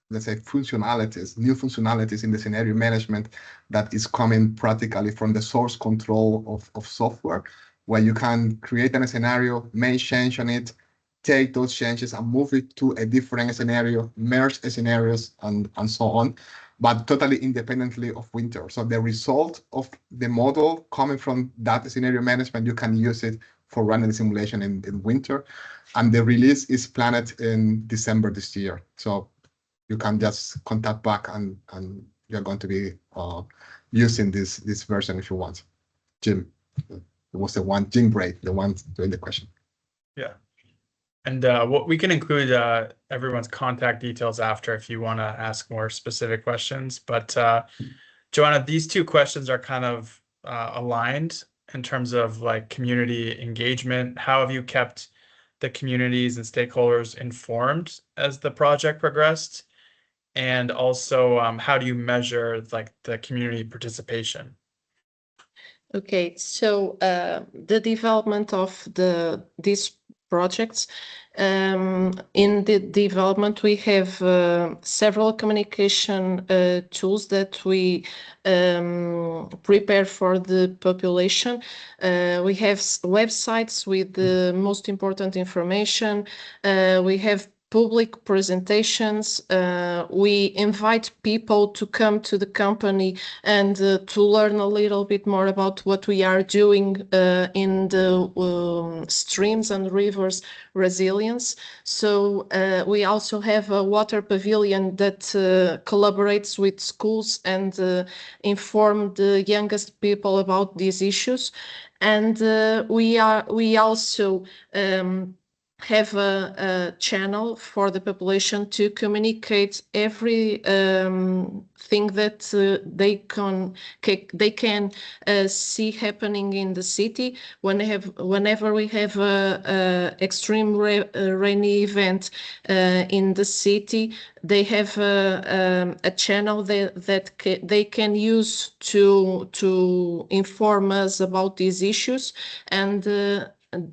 let's say, functionalities, new functionalities in the scenario management that is coming practically from the source control of software, where you can create a scenario, make change on it, take those changes and move it to a different scenario, merge scenarios, and so on, but totally independently of winter. So the result of the model coming from that scenario management, you can use it for running the simulation in winter. And the release is planned in December this year. So you can just contact back and you're going to be using this version if you want. Jim, it was the one, Jim Bray, the one doing the question. Yeah. And what we can include everyone's contact details after if you want to ask more specific questions. But Joanna, these two questions are kind of aligned in terms of like community engagement. How have you kept the communities and stakeholders informed as the project progressed? And also, how do you measure like the community participation? Okay, so the development of these projects, in the development we have several communication tools that we prepare for the population. We have websites with the most important information. We have public presentations. We invite people to come to the company and to learn a little bit more about what we are doing in the streams and rivers resilience. So we also have a water pavilion that collaborates with schools and inform the youngest people about these issues. And we also have a channel for the population to communicate every thing that they can see happening in the city. Whenever we have a extreme rainy event in the city, they have a channel that they can use to inform us about these issues. And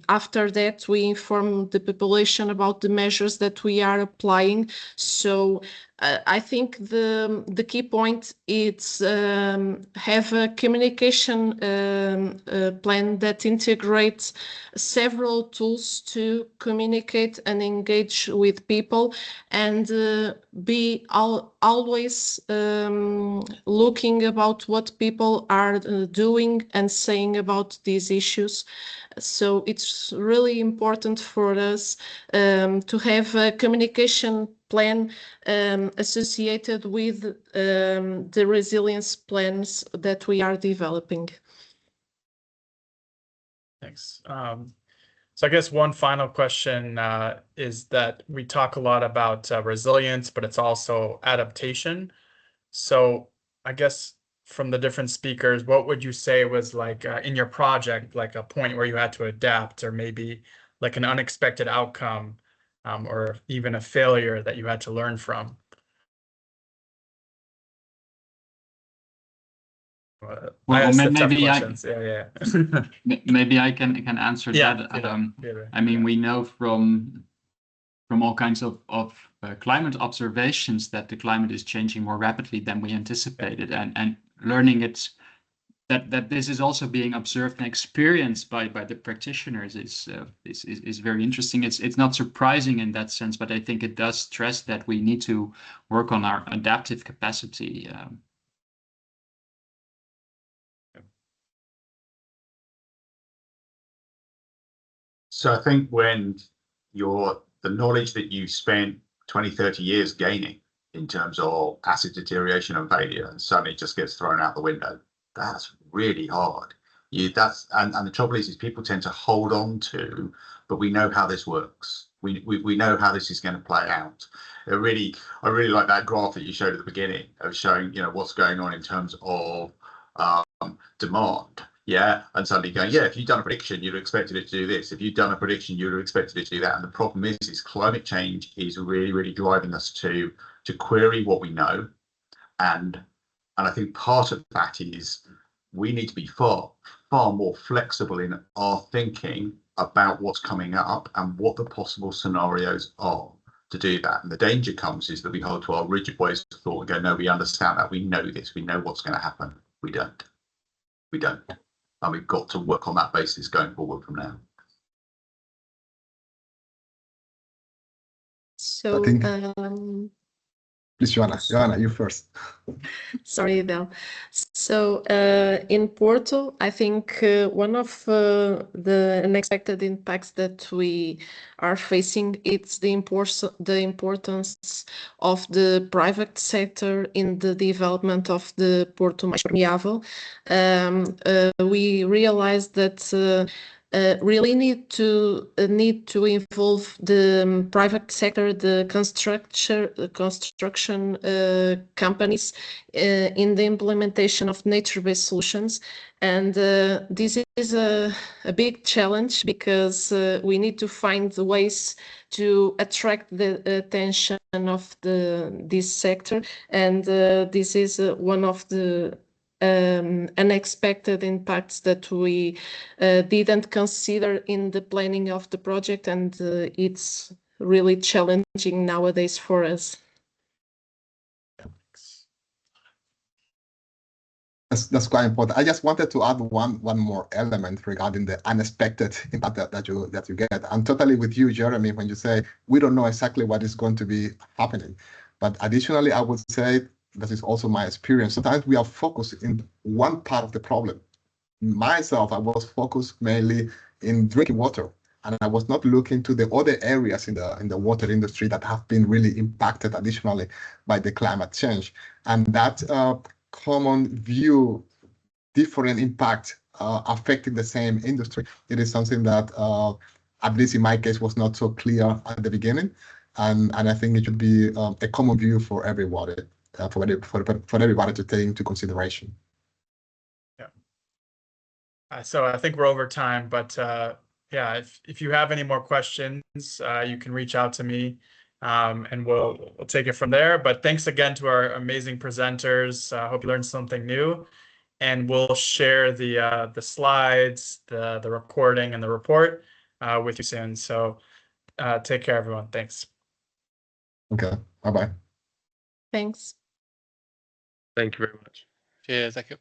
after that, we inform the population about the measures that we are applying. So I think the key point is have a communication plan that integrates several tools to communicate and engage with people, and be always looking about what people are doing and saying about these issues. So it's really important for us to have a communication plan associated with the resilience plans that we are developing. Thanks. So I guess one final question is that we talk a lot about resilience, but it's also adaptation. So I guess from the different speakers, what would you say was like in your project, like a point where you had to adapt, or maybe like an unexpected outcome, or even a failure that you had to learn from? I asked the tough questions. Maybe I can answer that. I mean, we know from all kinds of climate observations that the climate is changing more rapidly than we anticipated, and learning it that this is also being observed and experienced by the practitioners is very interesting. It's not surprising in that sense, but I think it does stress that we need to work on our adaptive capacity. So I think when the knowledge that you spent 20, 30 years gaining in terms of asset deterioration and failure, and suddenly it just gets thrown out the window, that's really hard. And the trouble is people tend to hold on to, but we know how this works. We know how this is going to play out. I really like that graph that you showed at the beginning of showing, you know, what's going on in terms of demand. Yeah, and suddenly going, yeah, if you've done a prediction, you'd have expected it to do this. If you've done a prediction, you'd have expected it to do that. And the problem is climate change is really driving us to query what we know. And I think part of that is we need to be far more flexible in our thinking about what's coming up and what the possible scenarios are to do that. And the danger comes is that we hold to our rigid ways of thought and go, no, we understand that, we know this, we know what's going to happen. We don't. And we've got to work on that basis going forward from now. So, please, Joanna, you first. Sorry, Del. So in Porto, I think one of the unexpected impacts that we are facing is the importance of the private sector in the development of the Porto+Permeable. We realized that really need to involve the private sector, the construction companies in the implementation of nature-based solutions. And this is a big challenge because we need to find the ways to attract the attention of this sector. And this is one of the unexpected impacts that we didn't consider in the planning of the project, and it's really challenging nowadays for us. That's quite important. I just wanted to add one more element regarding the unexpected impact that you get. I'm totally with you, Jeremy, when you say we don't know exactly what is going to be happening. But additionally, I would say that is also my experience. Sometimes we are focused in one part of the problem. Myself, I was focused mainly in drinking water, and I was not looking to the other areas in the water industry that have been really impacted additionally by the climate change. And that common view, different impact affecting the same industry, it is something that, at least in my case, was not so clear at the beginning. And I think it should be a common view for everybody. For everybody to take into consideration. Yeah. So I think we're over time, but yeah, if you have any more questions, you can reach out to me, and we'll take it from there. But thanks again to our amazing presenters. I hope you learned something new, and we'll share the slides, the recording, and the report with you soon. So take care, everyone. Thanks. Okay. Bye-bye. Thanks. Thank you very much. Cheers. Thank you.